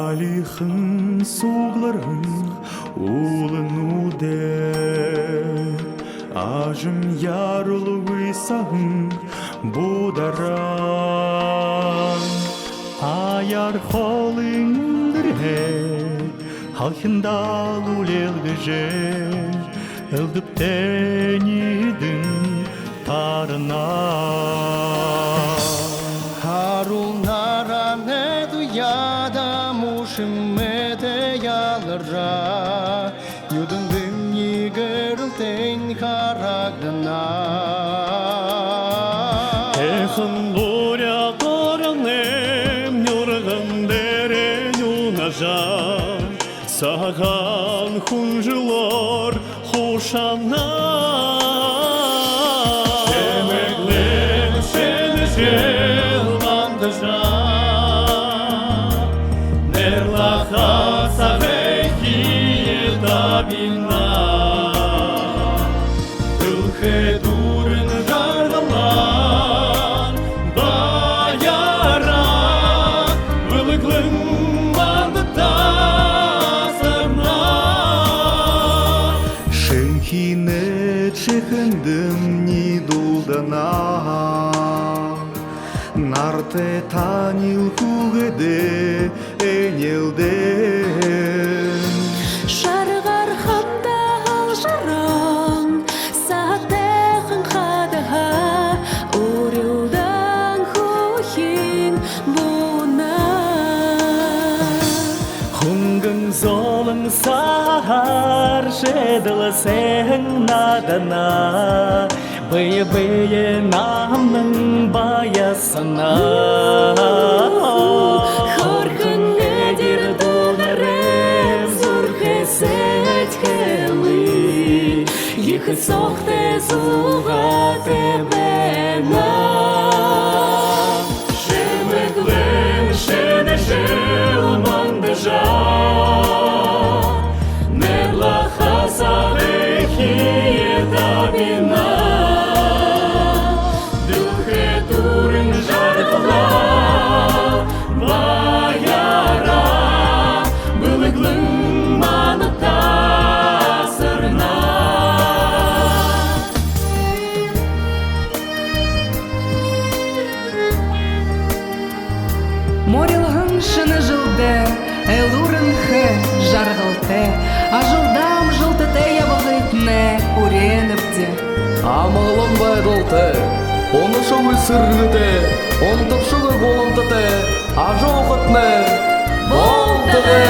Талихын суғларың улынуде, ажым ярылы ұйсағың бұдаран. Аяр қолыңдырге, халқындал үлелгіже, ылдып тәнедің тарына. Харул наране дуяда мушиммете ялыра, юдындың егірілтен қарагдына. Эхын луря қорынем, нүргін дәрен ұнажа, саған хүнжілор хушана. Шемеглем шенежел мандыжа, нерлаха сағайки етабина. Дылхе дурын жарғалар, баяра, вылыклың мандыта сырна. Шенхине чехындым ни дулдана, нарте танил хугеде энелден. Шарғар хамда алжаран, сағаттағын қадаға, үрілдің хухин бұна. Хунгын золын сахар, жеділі сен надана, бые-бые намның баясына. Хорқын әдер дұларым, зұрқы сәткілі, екі соқты зуға тәбәна. Шемеглем шенежел мандыжа, нерлаха сағайки етабина. Дылхе турын жарғыла, баяра, бұлыглың маныта сырна. Морилғын шыны жылды, әлурын хы жарғылты, ажылдам жылтыты ябағытны үреніпті. Амалым байдылты, оны шоғы сырғыты, оны тұпшығы болынтыты, ажы оқытны, болтығы.